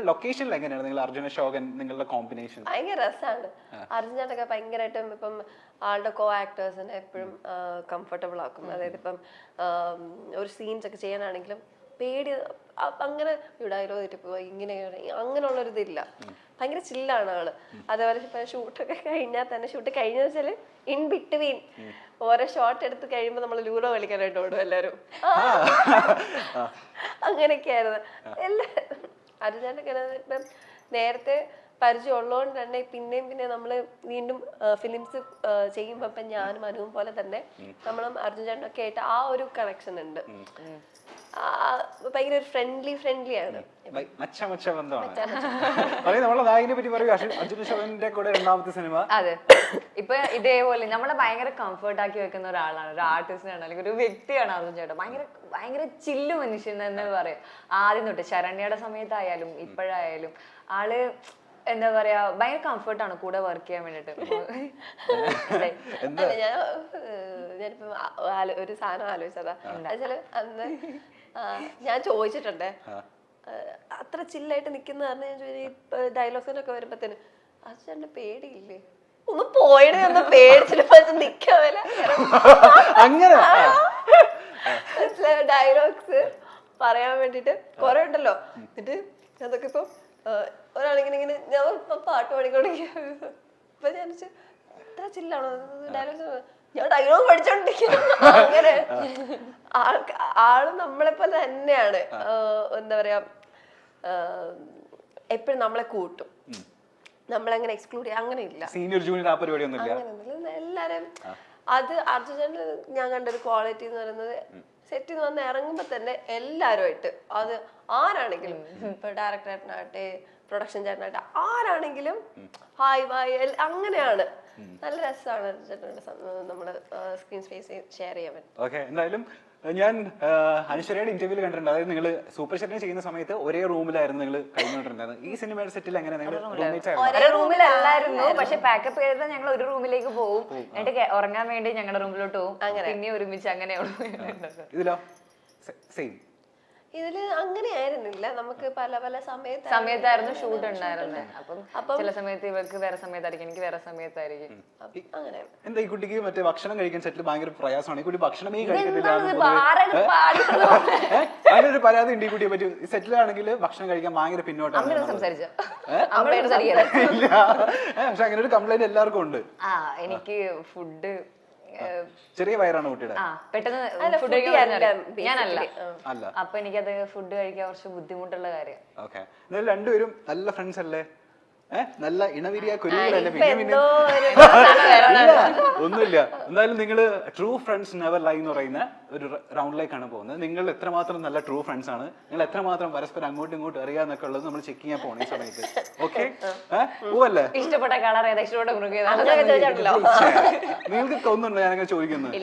ലൊക്കേഷനിൽ എങ്ങനെയാണ് നിങ്ങൾ അർജുന അശോകൻ നിങ്ങളുടെ കോമ്പിനേഷൻ? ഭയങ്കര രസമാണ്. അർജുനൊക്കെ ഭയങ്കരമായിട്ടും ഇപ്പം ആളുടെ കോ ആക്ടേഴ്സിനെ എപ്പോഴും കംഫർട്ടബിൾ ആക്കും. അതായത് ഇപ്പം ഒരു സീൻസ് ഒക്കെ ചെയ്യാനാണെങ്കിലും പേടി അങ്ങനെ ഡയലോഗ് തെറ്റിപ്പോ ഇങ്ങനെ അങ്ങനെയുള്ളൊരു ഇതില്ല. ഭയങ്കര ചില്ലാണ് ആള്. അതേപോലെ ഇപ്പൊ ഷൂട്ടൊക്കെ കഴിഞ്ഞാൽ തന്നെ ഷൂട്ട് കഴിഞ്ഞ വെച്ചാല് ഇൻ ബിറ്റ്വീൻ ഓരോ ഷോട്ട് എടുത്ത് കഴിയുമ്പോ നമ്മള് ലൂഡോ കളിക്കാനായിട്ട് ഓടും എല്ലാരും. അങ്ങനെയൊക്കെയായിരുന്നു എല്ലാരും. അർജുനൊക്കെ ഇപ്പം നേരത്തെ പരിചയം ഉള്ളതുകൊണ്ട് തന്നെ പിന്നെയും നമ്മള് വീണ്ടും ഫിലിംസ് ചെയ്യുമ്പോ ഇപ്പൊ ഞാനും അനുവും പോലെ തന്നെ നമ്മളും അർജുനൊക്കെ ആയിട്ട് ആ ഒരു കണക്ഷൻ ഉണ്ട്. ഭയങ്കര ഫ്രണ്ട്ലി ആണ്. അതെ, ഇപ്പൊ ഇതേപോലെ നമ്മളെ ഭയങ്കര കംഫർട്ട് ആക്കി വെക്കുന്ന ഒരാളാണ്, ഒരു ആർട്ടിസ്റ്റാണ്, അല്ലെങ്കിൽ ഒരു വ്യക്തിയാണ് അർജുൻ ചേട്ടൻ. ഭയങ്കര ചില്ലു മനുഷ്യൻ എന്ന് പറയാം. ആദ്യം തൊട്ട് ശരണ്യയുടെ സമയത്തായാലും ഇപ്പോഴായാലും ആള് എന്താ പറയാ ഭയങ്കര കംഫർട്ടാണ് കൂടെ വർക്ക് ചെയ്യാൻ വേണ്ടിട്ട്. ഞാനിപ്പോ ഒരു സാധനം ആലോചിച്ചതാ. എന്നുവെച്ചാല് അന്ന് ഞാൻ ചോദിച്ചിട്ടുണ്ടേ അത്ര ചില്ലായിട്ട് നിക്കുന്ന കാരണം ഞാൻ ഡയലോഗ്സിനൊക്കെ വരുമ്പത്തേന് അച്ഛൻ്റെ പേടിയില്ലേ, ഒന്ന് പോയണേ ഒന്ന് പേടിച്ചിട്ട് നിക്കാവല്ല ഡയലോഗ്സ് പറയാൻ വേണ്ടിട്ട് കൊറേ ഉണ്ടല്ലോ. എന്നിട്ട് അതൊക്കെ ഇപ്പൊ ഒരാളിങ്ങനെ ഞാൻ പാട്ട് പാടിക്കൊണ്ടിരിക്കുക. ഇപ്പൊ ഞാൻ ഇത്ര ചില്ലാണോ ഡയലോഗ്സ്, ഞാൻ ഡയലോഗ് പഠിച്ചോണ്ടിരിക്കുന്നു. അങ്ങനെ ആള് നമ്മളെ പോലെ തന്നെയാണ്. എന്താ പറയാ, എപ്പോഴും നമ്മളെ കൂട്ടും, നമ്മളെങ്ങനെ എക്സ്ക്ലൂഡ് ചെയ്യാം അങ്ങനെ ഇല്ല. എല്ലാരും അത് അർജുനന് ഞാൻ കണ്ടൊരു ക്വാളിറ്റി എന്ന് പറയുന്നത് സെറ്റിൽ നിന്ന് വന്ന് ഇറങ്ങുമ്പോ തന്നെ എല്ലാരുമായിട്ട് അത് ആരാണെങ്കിലും ഇപ്പൊ ഡയറക്ടറായിട്ടാട്ടെ പ്രൊഡക്ഷൻ ചേട്ടനായിട്ട് ആരാണെങ്കിലും ഹായ് ബായ് അങ്ങനെയാണ്. നല്ല രസമാണ് നമ്മള് സ്ക്രീൻ സ്പേസ് ഷെയർ ചെയ്യാൻ പറ്റും. ഓക്കെ, എന്തായാലും ഞാൻ അനുശ്വരയുടെ ഇന്റർവ്യൂല് കണ്ടിട്ടുണ്ട്. അതായത് നിങ്ങൾ സൂപ്പർ ഷെറ്റിനെ ചെയ്യുന്ന സമയത്ത് ഒരേ റൂമിലായിരുന്നു നിങ്ങൾ കഴിഞ്ഞുകൊണ്ടിരുന്നത്. ഈ സിനിമയുടെ സെറ്റിൽ എങ്ങനെ ഒരേ റൂമിലല്ലായിരുന്നു, പക്ഷെ പാക്കപ്പ് ചെയ്താൽ ഞങ്ങൾ ഒരു റൂമിലേക്ക് പോകും, എന്നിട്ട് ഉറങ്ങാൻ വേണ്ടി ഞങ്ങളുടെ റൂമിലോട്ട് പോകും, പിന്നെ ഒരുമിച്ച് അങ്ങനെയുള്ളൂ. ഇതിലോ സെയിം? ഇതില് അങ്ങനെ ആയിരുന്നില്ല, നമുക്ക് പല പല സമയത്തായിരുന്നു ഷൂട്ട് ഉണ്ടായിരുന്നത്. അപ്പം ചില സമയത്ത് ഇവർക്ക് വേറെ സമയത്തായിരിക്കും, എനിക്ക് വേറെ സമയത്തായിരിക്കും. അങ്ങനെ എന്താ ഈ കുട്ടിക്ക് മറ്റേ ഭക്ഷണം കഴിക്കാൻ സെറ്റിൽ ഭയങ്കര പ്രയാസമാണ്, ഈ കുട്ടി ഭക്ഷണമേ കഴിക്കത്തില്ല, അതിനൊരു പരാതി ഉണ്ട് ഈ കുട്ടിയെ പറ്റി. സെറ്റിലാണെങ്കിൽ ഭക്ഷണം കഴിക്കാൻ ഭയങ്കര പിന്നോട്ടാണ്. ഇല്ല, പക്ഷെ അങ്ങനെ ഒരു കംപ്ലൈന്റ് എല്ലാവർക്കും ഉണ്ട്. എനിക്ക് ഫുഡ് ചെറിയ വയറാണ് കുട്ടിയുടെ, പെട്ടെന്ന് ഫുഡ് കഴിക്കാൻ ഞാനല്ല, അപ്പൊ എനിക്കത് ഫുഡ് കഴിക്കാൻ കുറച്ച് ബുദ്ധിമുട്ടുള്ള കാര്യം. ഓക്കെ, രണ്ടുപേരും നല്ല ഫ്രണ്ട്സ് അല്ലേ? നല്ല ഇണവിരിയ കുരുവികളല്ലേ? പിന്നെ ഒന്നുമില്ല. എന്തായാലും നിങ്ങള് ട്രൂ ഫ്രണ്ട്സ് നെവർ ലൈ എന്ന് പറയുന്ന ഒരു റൗണ്ടിലേക്കാണ് പോകുന്നത്. നിങ്ങൾ എത്രമാത്രം നല്ല ട്രൂ ഫ്രണ്ട്സ് ആണ്, നിങ്ങൾ എത്രമാത്രം പരസ്പരം അങ്ങോട്ടും ഇങ്ങോട്ടും അറിയാന്നൊക്കെ ഉള്ളത് നമ്മൾ ചെക്ക് ചെയ്യാൻ പോണ ഈ സമയത്ത്. ഓക്കെ, പോവല്ലേ? ഇഷ്ടപ്പെട്ട കളർ ഏതാ, ഇഷ്ടപ്പെട്ട നിങ്ങൾക്ക് തോന്നുന്നുണ്ടോ ഞാനങ്ങനെ ചോദിക്കുന്നത്?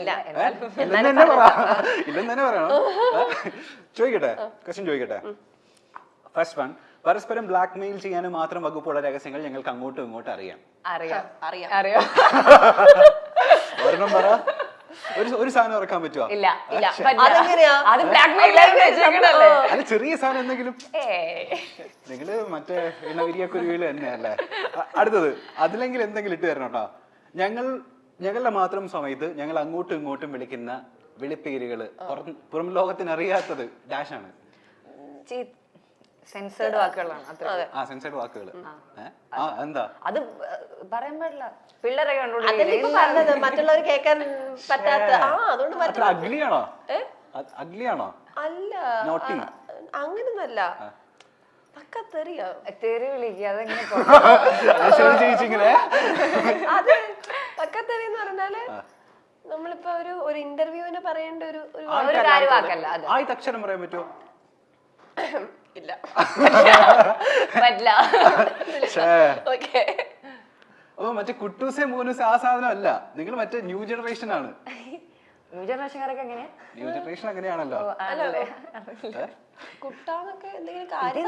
ഇല്ലെന്ന് തന്നെ പറയണം. ചോദിക്കട്ടെ, ക്വസ്റ്റ്യൻ ചോദിക്കട്ടെ. ഫസ്റ്റ് വൺ, പരസ്പരം ബ്ലാക്ക് മെയിൽ ചെയ്യാനും മാത്രം വകുപ്പുള്ള രഹസ്യങ്ങൾ ഞങ്ങൾക്ക് അങ്ങോട്ടും ഇങ്ങോട്ടും അറിയാം. ഒരെണ്ണം പറ, ഒരു സാധനം ഇറക്കാൻ പറ്റുമോ? അല്ല, ചെറിയ സാധനം എന്തെങ്കിലും. നിങ്ങള് മറ്റേ ഇണവിരിയ കുരുവില് തന്നെയല്ലേ? അടുത്തത്, അതിലെങ്കിൽ എന്തെങ്കിലും ഇട്ട് തരണം കേട്ടോ. ഞങ്ങളുടെ മാത്രം സമയത്ത് ഞങ്ങൾ അങ്ങോട്ടും ഇങ്ങോട്ടും വിളിക്കുന്ന വിളിപ്പേരുകള് പുറം ലോകത്തിന് അറിയാത്തത് ഡാഷാണ്. സെൻസേർഡ് വാക്കുകളാണ്. സെൻസേർഡ് വാക്കുകൾ എന്താ അത് പറയാൻ പാടില്ല, പിള്ളേരെ മറ്റുള്ളവർ കേൾക്കാൻ പറ്റാത്ത. അഗ്ലിയാണോ? അഗ്ലിയാണോ? അല്ല, അങ്ങനൊന്നല്ല, തെറി വിളിക്കുക. അതെങ്ങനെ അത് പക്കത്തെറി എന്ന് പറഞ്ഞാല് നമ്മളിപ്പോ ഒരു ഇന്റർവ്യൂവിന് പറയേണ്ട ഒരു കാര്യവാക്കല്ല. ആദ്യത്തെ അക്ഷരം പറയാൻ പറ്റുമോ? ഇല്ല, പറ്റില്ല. അപ്പൊ മറ്റേ കുട്ടൂസെ മൂനൂസെ ആ സാധനം അല്ല, നിങ്ങൾ മറ്റേ ന്യൂ ജനറേഷൻ ആണ്. ന്യൂ ജനറേഷൻകാരൊക്കെ എങ്ങനെയാ? ന്യൂ ജനറേഷൻ അങ്ങനെയാണല്ലോ. കുട്ടാന്നൊക്കെ എന്തെങ്കിലും കാര്യം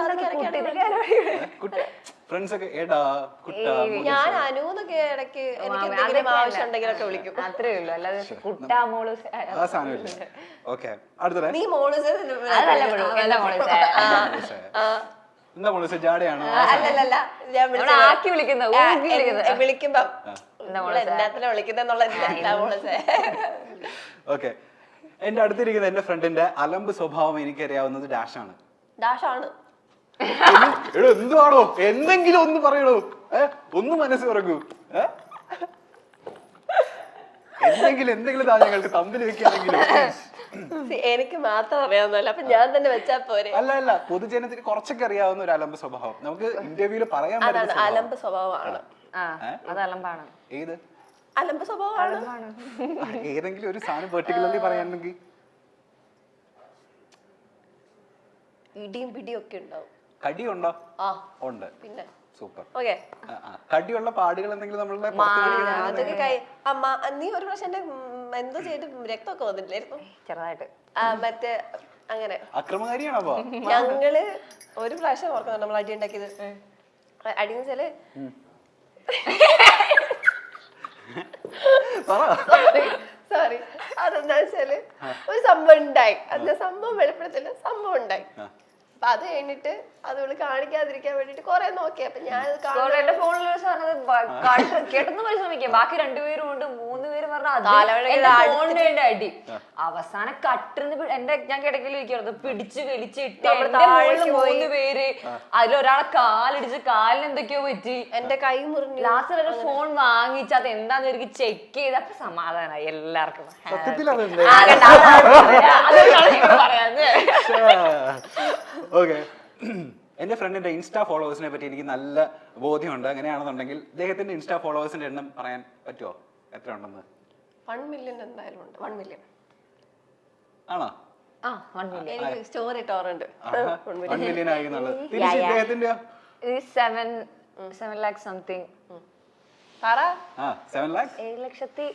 ഫ്രണ്ട്സ് ഒക്കെ ഏടാ കുട്ട. ഞാൻ അനുന്നൊക്കെ ഇടയ്ക്ക് എനിക്ക് എന്തെങ്കിലും ആവശ്യം ഉണ്ടെങ്കിലൊക്കെ വിളിക്കും, അത്രേ ഉള്ളൂ. അല്ലാതെ കുട്ടാ മോളൂസ് ആ സാധനമില്ല. ഓക്കെ, അടുത്ത നീ മോളൂസ് എന്താ മോളെ ജാടയാണോ? അല്ലല്ല ഞാൻ ആക്കി വിളിക്കുന്ന വിളിക്കുമ്പോ എന്നാത്തിനാ വിളിക്കുന്നുള്ള. ഓക്കെ, എന്റെ അടുത്തിരിക്കുന്ന എന്റെ ഫ്രണ്ടിന്റെ അലമ്പ് സ്വഭാവം എനിക്കറിയാവുന്നത് ഡാഷാണ്. ഡാഷാണ്. എന്തുവാണോ? എന്തെങ്കിലും ഒന്ന് പറയണോ? ഒന്ന് മനസ്സ് തുറക്കൂ. എന്തെങ്കിലും ഞങ്ങൾക്ക് തമ്മിൽ വെക്കുകയാണെങ്കിലും. എനിക്ക് മാത്രം അറിയാവുന്നല്ല, അപ്പൊ ഞാൻ തന്നെ വെച്ചാ പോരെ. അല്ല, പൊതുജനത്തിന് കുറച്ചൊക്കെ അറിയാവുന്ന ഒരു അലമ്പ് സ്വഭാവം നമുക്ക് ഇന്റർവ്യൂല് പറയാൻ പറ്റുന്ന അലമ്പ് സ്വഭാവമാണ്. അത് അലമ്പാണ്. ഏത് അലമ്പ് സ്വഭാവമാണ്? ഏതെങ്കിലും ഒരു സാധനം പെർട്ടിക്കുലർലി പറയാണെങ്കിൽ ഇടിയും പിടിയും ഒക്കെ ഉണ്ടാവും. കടിയുണ്ടോ? ഉണ്ട്. പിന്നെ സൂപ്പർ. ഓക്കെ, കടിയുള്ള പാടുകൾ എന്തെങ്കിലും നമ്മളുടെ അമ്മ നീ ഒരു പ്രാവശ്യം എന്റെ എന്തോ ചെയ്തിട്ട് രക്തമൊക്കെ വന്നിട്ടില്ലായിരുന്നു ചെറുതായിട്ട്? മറ്റേ അങ്ങനെ അക്രമകാരിയാണോ? ഞങ്ങള് ഒരു പ്രാവശ്യം ഓർക്കുന്നുണ്ട് നമ്മൾ അടി ഉണ്ടാക്കിയത്. അടിന്ന് വെച്ചാല് സോറി, അതെന്താ വെച്ചാല് ഒരു സംഭവം ഉണ്ടായി. അതിന്റെ സംഭവം വെളിപ്പെടുത്തില്ല, സംഭവം ഉണ്ടായി. അപ്പൊ അത് കഴിഞ്ഞിട്ട് അത് കാണിക്കാതിരിക്കാൻ വേണ്ടിട്ട് കൊറേ നോക്കി. അപ്പൊ ഞാൻ എന്റെ ഫോണിൽ കേട്ടെന്ന് പരിശ്രമിക്കാം. ബാക്കി 2 പേരും ഉണ്ട്, 3 പേരും പറഞ്ഞ അടി. അവസാനം കട്ടിന്ന് ഞാൻ കിടക്കയിൽ ഇരിക്കുന്നത് പിടിച്ച് വലിച്ചിട്ട് എന്റെ മുകളിൽ 3 പേര്. അതിലൊരാളെ കാലിടിച്ച് കാലിന് എന്തൊക്കെയോ പറ്റി, എന്റെ കൈ മുറിഞ്ഞു. ലാസ്റ്റ് ഒരു ഫോൺ വാങ്ങിച്ച് അത് എന്താന്ന് എനിക്ക് ചെക്ക് ചെയ്ത് അപ്പൊ സമാധാനമായി എല്ലാവർക്കും. ഓക്കെ, എന്റെ ഫ്രണ്ടിന്റെ ഇൻസ്റ്റാ ഫോളോവേഴ്സിനെ പറ്റി എനിക്ക് നല്ല ബോധ്യമുണ്ട്. അങ്ങനെയാണെന്നുണ്ടെങ്കിൽ അദ്ദേഹത്തിന്റെ ഇൻസ്റ്റാ ഫോളോവേഴ്സിന്റെ എണ്ണം പറയാൻ പറ്റുമോ? എത്ര ഉണ്ടെന്ന്? 1 മില്യൺ എന്തായാലും ഉണ്ട്. 1 മില്യൺ ആണോ? എനിക്ക് സ്റ്റോറി ഇട്ടോറുണ്ട്. 1 മില്യൺ ആയി എന്നുള്ളത്. ഇദ്ദേഹത്തിന്റെ 7 lakh സംതിങ്. 7 lakhs? 777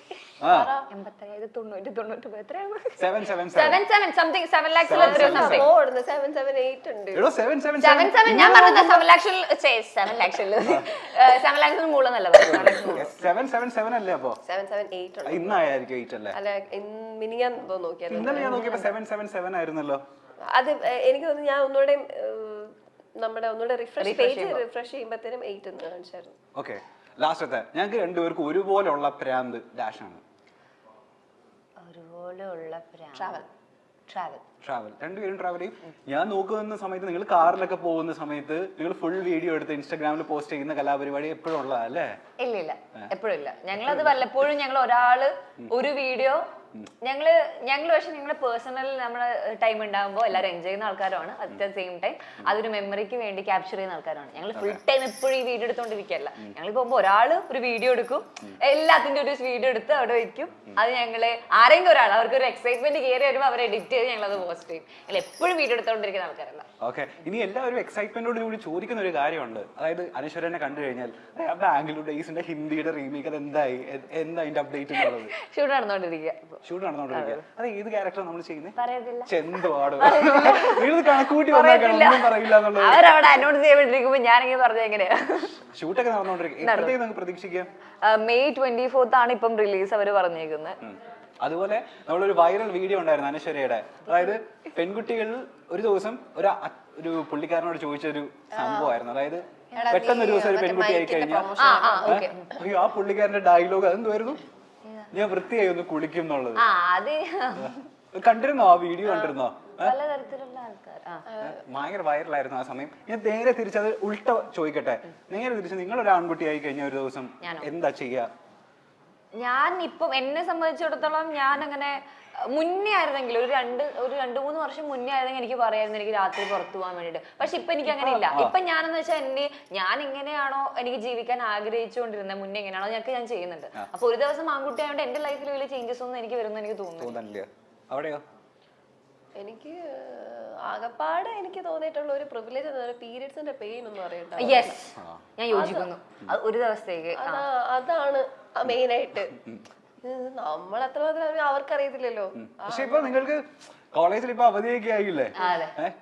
അല്ലേ? അപ്പൊ ഇന്നായിരിക്കും 8 അല്ലേ? മിനിയാൻ നോക്കിയാൽ ഇന്നലെ ഞാൻ നോക്കിയപ്പോ 777 ആയിരുന്നല്ലോ. അത് എനിക്ക് തോന്നുന്നു ഞാൻ ഒന്നുകൂടെ ഒന്നുകൂടെ റിഫ്രഷ് ചെയ്യുമ്പോഴത്തേനും 8 എന്ന് കാണിച്ചായിരുന്നു. ഓക്കെ, ലാസ്റ്റത്തെ ഞങ്ങൾക്ക് രണ്ടുപേർക്കും ഒരുപോലെയുള്ള പ്രാന്ത് ഡാഷാണ്. ട്രാവൽ രണ്ടുപേരും ട്രാവൽ ചെയ്യും. ഞാൻ നോക്കുന്ന സമയത്ത് നിങ്ങൾ കാറിലൊക്കെ പോകുന്ന സമയത്ത് നിങ്ങൾ ഫുൾ വീഡിയോ എടുത്ത് ഇൻസ്റ്റാഗ്രാമിൽ പോസ്റ്റ് ചെയ്യുന്ന കലാപരിപാടി എപ്പോഴും ഉള്ളതല്ലേ? ഇല്ല, എപ്പോഴും ഇല്ല. ഞങ്ങളത് വല്ലപ്പോഴും ഞങ്ങൾ ഒരാള് ഒരു വീഡിയോ ഞങ്ങള് പക്ഷെ ഞങ്ങള് പേഴ്സണൽ നമ്മള് ടൈം ഉണ്ടാകുമ്പോൾ എല്ലാവരും എൻജോയ് ചെയ്യുന്ന ആൾക്കാരാണ്. അറ്റ് ദ സെയിം ടൈം അതൊരു മെമ്മറിക്ക് വേണ്ടി ക്യാപ്ചർ ചെയ്യുന്ന ആൾക്കാരാണ്. ഞങ്ങൾ ഫുൾ ടൈം എപ്പോഴും ഈ വീഡിയോ എടുത്തോണ്ടിരിക്കുകയല്ല. ഞങ്ങൾ പോകുമ്പോൾ ഒരാള് ഒരു വീഡിയോ എടുക്കും, എല്ലാത്തിന്റെ ഒരു വീഡിയോ എടുത്ത് അവിടെ വെക്കും. അത് ഞങ്ങള് ആരെങ്കിലും ഒരാൾ അവർക്ക് ഒരു എക്സൈറ്റ്മെന്റ് കയറി വരുമ്പോൾ അവർ എഡിറ്റ് ചെയ്ത് ഞങ്ങൾ അത് പോസ്റ്റ് ചെയ്യും. ഞങ്ങൾ എപ്പോഴും വീഡിയോ എടുത്തോണ്ടിരിക്കുന്ന ആൾക്കാരല്ല. ഓക്കെ, ഇനി എല്ലാവരും എക്സൈറ്റ്മെന്റോട് കൂടി ചോദിക്കുന്ന ഒരു കാര്യമുണ്ട്. അതായത് അനശ്വരനെ കണ്ടു കഴിഞ്ഞാൽ ബാംഗ്ലൂർ ഡേയ്സിന്റെ ഹിന്ദിയുടെ റീമേക്ക് അത് എന്തായി, എന്താ അതിന്റെ അപ്ഡേറ്റ് ഉള്ളത്? ഷൂട്ട് നടന്നുകൊണ്ടിരിക്കുക. അത് ഏത് ക്യാരക്ടർ നമ്മൾ ചെയ്യുന്നത്? ചെന്തുപാട് കണക്കൂട്ടി ഒന്നും പറയില്ല എന്നുള്ളത് അവരവിടെ അനൗൺസ് ചെയ്യപ്പെട്ടിരിക്കുമ്പോ ഞാനിങ്ങനെ പറഞ്ഞ എങ്ങനെയാ? ഷൂട്ടൊക്കെ നടന്നുകൊണ്ടിരിക്കും. പ്രതീക്ഷിക്കാം May 24th ആണ് ഇപ്പം റിലീസ് അവര് പറഞ്ഞേക്കുന്നത്. അതുപോലെ നമ്മളൊരു വൈറൽ വീഡിയോ ഉണ്ടായിരുന്നു അനശ്വരയുടെ. അതായത് പെൺകുട്ടികളിൽ ഒരു ദിവസം ഒരു പുള്ളിക്കാരനോട് ചോദിച്ചൊരു സംഭവമായിരുന്നു. അതായത് പെട്ടെന്ന് ഒരു ദിവസം ഒരു പെൺകുട്ടി ആയി കഴിഞ്ഞാൽ ആ പുള്ളിക്കാരന്റെ ഡയലോഗ് അതെന്തുവായിരുന്നു? ഞാൻ വൃത്തിയായി ഒന്ന് കുളിക്കും എന്നുള്ളത്. കണ്ടിരുന്നോ? ആ വീഡിയോ കണ്ടിരുന്നോ? ഭയങ്കര വൈറലായിരുന്നു ആ സമയം. ഞാൻ നേരെ തിരിച്ചത് ഉൾട്ട ചോദിക്കട്ടെ, നേരെ തിരിച്ച് നിങ്ങളൊരു ആൺകുട്ടി ആയി കഴിഞ്ഞ ഒരു ദിവസം എന്താ ചെയ്യാ? ഞാൻ ഇപ്പം എന്നെ സംബന്ധിച്ചിടത്തോളം ഞാൻ അങ്ങനെ മുന്നേ ആയിരുന്നെങ്കിൽ ഒരു 2-3 വർഷം മുന്നേ ആയിരുന്നെങ്കിൽ എനിക്ക് പറയായിരുന്നു എനിക്ക് രാത്രി പുറത്തു പോകാൻ വേണ്ടിട്ട്. പക്ഷെ ഇപ്പൊ എനിക്ക് അങ്ങനെ ഇല്ല. ഇപ്പൊ ഞാനെന്ന് വെച്ചാൽ ഞാൻ എങ്ങനെയാണോ എനിക്ക് ജീവിക്കാൻ ആഗ്രഹിച്ചുകൊണ്ടിരുന്നത് മുന്നേ എങ്ങനെയാണോ ഞാൻ ചെയ്യുന്നുണ്ട്. അപ്പൊ ഒരു ദിവസം ആൺകുട്ടി ആയതുകൊണ്ട് എന്റെ ലൈഫിൽ വലിയ ചേഞ്ചസ് ഒന്നും എനിക്ക് വരുന്ന എനിക്ക് തോന്നുന്നു. അവിടെയോ? എനിക്ക് ആകപ്പാട് എനിക്ക് തോന്നിയിട്ടുള്ള ഒരു പ്രിവിലേജ് പീരിയഡ്സിന്റെ പെയിൻ ഒന്നും അറിയണ്ട. യെസ്, ഞാൻ യോജിക്കുന്നു. ഒരു ദിവസത്തേക്ക് അതാണ് മെയിൻ ആയിട്ട്. നമ്മളത്ര അവർക്കറിയത്തില്ലല്ലോ. പക്ഷെ ഇപ്പൊ നിങ്ങൾക്ക് കോളേജിൽ ഇപ്പൊ അവധിയൊക്കെ ആയില്ലേ?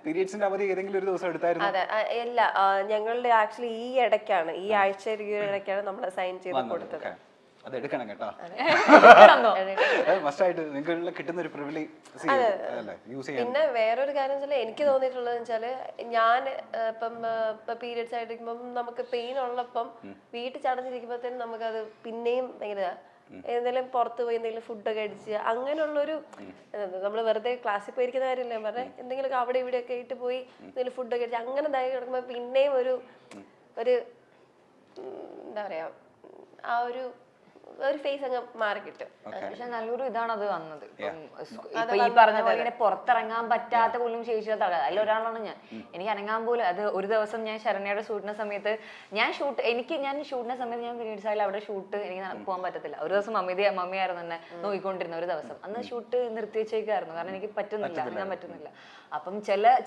പീരിയഡ്സിന്റെ അവധി ഏതെങ്കിലും ഒരു ദിവസം എടുത്തായിരുന്നു? അതെ, ഞങ്ങളുടെ ആക്ച്വലി ഈ ആഴ്ച ഇടയ്ക്കാണ് നമ്മൾ സൈൻ ചെയ്ത് കൊടുത്തത്. അത് എടുക്കണം കേട്ടോ. തന്നോ? മസ്റ്റായിട്ട് നിങ്ങൾക്ക് കിട്ടുന്ന ഒരു പ്രിവിലേജ് യൂസ് ചെയ്യാൻ. പിന്നെ വേറൊരു കാര്യം വെച്ചാൽ എനിക്ക് തോന്നിയിട്ടുള്ളത് വെച്ചാല് ഞാൻ ഇപ്പം പീരിയഡ്സ് ആയിട്ടിരിക്കുമ്പം നമുക്ക് പെയിൻ ഉള്ളപ്പം വീട്ടിൽ ചടഞ്ഞിരിക്കുമ്പോഴത്തേനും നമുക്കത് പിന്നെയും ഭയങ്കര എന്തെങ്കിലും പുറത്ത് പോയി എന്തെങ്കിലും ഫുഡൊക്കെ അടിച്ച് അങ്ങനെയുള്ളൊരു നമ്മൾ വെറുതെ ക്ലാസ്സിൽ പോയിരിക്കുന്ന കാര്യമില്ല ഞാൻ പറഞ്ഞത്, എന്തെങ്കിലുമൊക്കെ അവിടെ ഇവിടെയൊക്കെ ആയിട്ട് പോയി എന്തെങ്കിലും ഫുഡൊക്കെ അടിച്ച് അങ്ങനെ ഇതായി കിടക്കുമ്പോൾ പിന്നെയും ഒരു എന്താ പറയാ ആ ഒരു ഫേസ് അങ്ങ് മാറി കിട്ടും. പക്ഷെ നല്ലൊരു ഇതാണ് അത് വന്നത്. ഇപ്പൊ ഈ പറഞ്ഞ പോലെ ഇങ്ങനെ പുറത്തിറങ്ങാൻ പറ്റാത്ത പോലും ശേഷിയാത്ത ആൾക്കാർ അതിൽ ഒരാളാണ് ഞാൻ. എനിക്ക് അനങ്ങാൻ പോലും അത് ഒരു ദിവസം ഞാൻ ശരണ്യയുടെ ഷൂട്ടിന്റെ സമയത്ത് ഞാൻ ഷൂട്ടിന്റെ സമയത്ത് ഞാൻ പീരീഡ്സ് ആയാലും അവിടെ ഷൂട്ട് എനിക്ക് പോകാൻ പറ്റത്തില്ല. ഒരു ദിവസം മമ്മിയായിരുന്നു എന്നെ നോക്കിക്കൊണ്ടിരുന്ന ഒരു ദിവസം. അന്ന് ഷൂട്ട് നിർത്തിവെച്ചേക്കായിരുന്നു, കാരണം എനിക്ക് പറ്റുന്നില്ല, അനങ്ങാൻ പറ്റുന്നില്ല. അപ്പം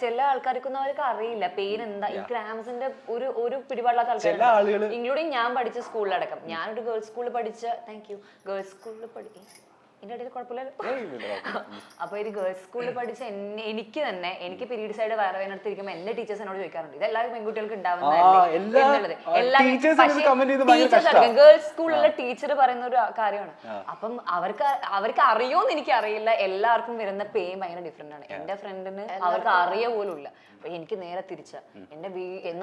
ചില ആൾക്കാർക്കൊന്നും അവർക്ക് അറിയില്ല പെയിൻ എന്താ. ഈ ക്രാംസിന്റെ ഒരു പിടിപാടില്ലാത്ത ആൾക്കാർ, ഇൻക്ലൂഡിങ് ഞാൻ പഠിച്ച സ്കൂളിലടക്കം. ഞാനൊരു ഗേൾസ് സ്കൂളിൽ പഠിച്ച ഗേൾസ് സ്കൂളിൽ എന്റെ ഇടയിൽ കുഴപ്പമില്ലല്ലോ. അപ്പൊ ഒരു ഗേൾസ് സ്കൂളിൽ പഠിച്ച എനിക്ക് പീരീഡ്സ് ആയിട്ട് വയറുവേദനടുത്തിരിക്കുമ്പോൾ എന്റെ ടീച്ചേഴ്സ് എന്നോട് ചോദിക്കാറുണ്ട്, ഇതെല്ലാവരും പെൺകുട്ടികൾക്ക് ഉണ്ടാവുന്നതല്ലേ. ഗേൾസ് സ്കൂളിലെ ടീച്ചർ പറയുന്ന ഒരു കാര്യമാണ്. അപ്പം അവർക്ക് അറിയോന്ന് എനിക്ക് അറിയില്ല. എല്ലാവർക്കും വരുന്ന പെയിൻ ഭയങ്കര ഡിഫറെന്റ് ആണ്. എന്റെ ഫ്രണ്ടിന് അവർക്ക് അറിയ പോലും ഇല്ല. എനിക്ക് നേരെ തിരിച്ച എന്റെ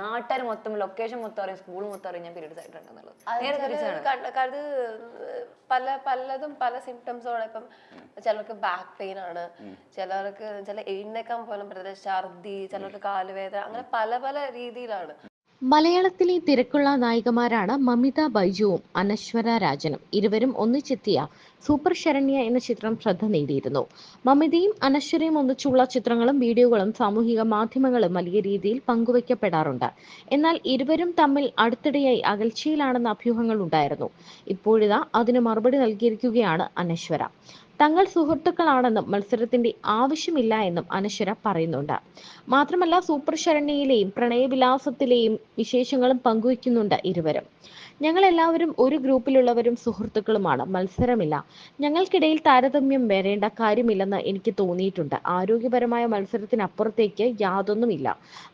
നാട്ടുകാർ മൊത്തം, ലൊക്കേഷൻ മൊത്തം അറിയാം, സ്കൂൾ മൊത്തം അറിയാം ഞാൻ പീരീഡ്സ് ആയിട്ടുണ്ടെന്നുള്ളത്. നേരെ തിരിച്ചാണ്. അത് പലതും പല സിംറ്റംസോടെ. ഇപ്പം ചിലർക്ക് ബാക്ക് പെയിൻ ആണ്, ചിലർക്ക് എഴുന്നേക്കാൻ പോലും പറ്റില്ല, ഛർദി, ചിലർക്ക് കാലുവേദന, അങ്ങനെ പല രീതിയിലാണ്. മലയാളത്തിലെ തിരക്കുള്ള നായികമാരാണ് മമിത ബൈജുവും അനശ്വര രാജനും. ഇരുവരും ഒന്നിച്ചെത്തിയ സൂപ്പർ ശരണ്യ എന്ന ചിത്രം ശ്രദ്ധ നേടിയിരുന്നു. മമിതയും അനശ്വരയും ഒന്നിച്ചുള്ള ചിത്രങ്ങളും വീഡിയോകളും സാമൂഹിക മാധ്യമങ്ങളും വലിയ രീതിയിൽ പങ്കുവയ്ക്കപ്പെടാറുണ്ട്. എന്നാൽ ഇരുവരും തമ്മിൽ അടുത്തിടെയായി അകൽച്ചയിലാണെന്ന അഭ്യൂഹങ്ങൾ ഉണ്ടായിരുന്നു. ഇപ്പോഴിതാ അതിന് മറുപടി നൽകിയിരിക്കുകയാണ് അനശ്വര. തങ്ങൾ സുഹൃത്തുക്കളാണെന്നും മത്സരത്തിന്റെ ആവശ്യമില്ല എന്നും അനശ്വര പറയുന്നുണ്ട്. മാത്രമല്ല സൂപ്പർ ശരണ്യയിലെയും പ്രണയവിലാസത്തിലെയും വിശേഷങ്ങളും പങ്കുവയ്ക്കുന്നുണ്ട് ഇരുവരും. ഞങ്ങൾ എല്ലാവരും ഒരു ഗ്രൂപ്പിലുള്ളവരും സുഹൃത്തുക്കളുമാണ്, മത്സരമില്ല. ഞങ്ങൾക്കിടയിൽ താരതമ്യം വരേണ്ട കാര്യമില്ലെന്ന് എനിക്ക് തോന്നിയിട്ടുണ്ട്. ആരോഗ്യപരമായ മത്സരത്തിനപ്പുറത്തേക്ക് യാതൊന്നുമില്ല.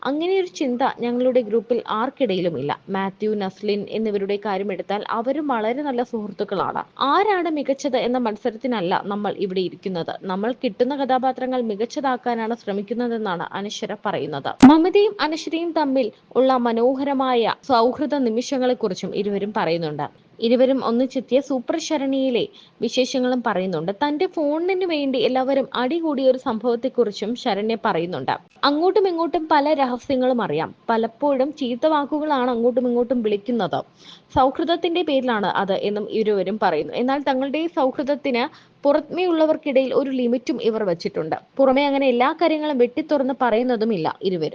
അങ്ങനെയൊരു ചിന്ത ഞങ്ങളുടെ ഗ്രൂപ്പിൽ ആർക്കിടയിലും ഇല്ല. മാത്യു, നസ്ലിൻ എന്നിവരുടെ കാര്യമെടുത്താൽ അവരും വളരെ നല്ല സുഹൃത്തുക്കളാണ്. ആരാണ് മികച്ചത് എന്ന മത്സരത്തിനല്ല നമ്മൾ ഇവിടെ ഇരിക്കുന്നത്. നമ്മൾ കിട്ടുന്ന കഥാപാത്രങ്ങൾ മികച്ചതാക്കാനാണ് ശ്രമിക്കുന്നതെന്നാണ് അനശ്വര പറയുന്നത്. മമിതയും അനശ്വരയും തമ്മിൽ ഉള്ള മനോഹരമായ സൗഹൃദ നിമിഷങ്ങളെക്കുറിച്ചും ഇരുവരും പറയുന്നുണ്ട്. ഇരുവരും ഒന്നിച്ചെത്തിയ സൂപ്പർ ശരണ്യയിലെ വിശേഷങ്ങളും പറയുന്നുണ്ട്. തന്റെ ഫോണിന് വേണ്ടി എല്ലാവരും അടികൂടിയ ഒരു സംഭവത്തെക്കുറിച്ചും ശരണ്യ പറയുന്നുണ്ട്. അങ്ങോട്ടും ഇങ്ങോട്ടും പല രഹസ്യങ്ങളും അറിയാം. പലപ്പോഴും ചീത്ത വാക്കുകളാണ് അങ്ങോട്ടും ഇങ്ങോട്ടും വിളിക്കുന്നത്. സൗഹൃദത്തിന്റെ പേരിലാണ് അത് എന്നും ഇരുവരും പറയുന്നു. എന്നാൽ തങ്ങളുടെ സൗഹൃദത്തിന് പുറമേയുള്ളവർക്കിടയിൽ ഒരു ലിമിറ്റും ഇവർ വച്ചിട്ടുണ്ട്. പുറമെ അങ്ങനെ എല്ലാ കാര്യങ്ങളും വെട്ടിത്തുറന്ന് പറയുന്നതുമില്ല ഇരുവരും.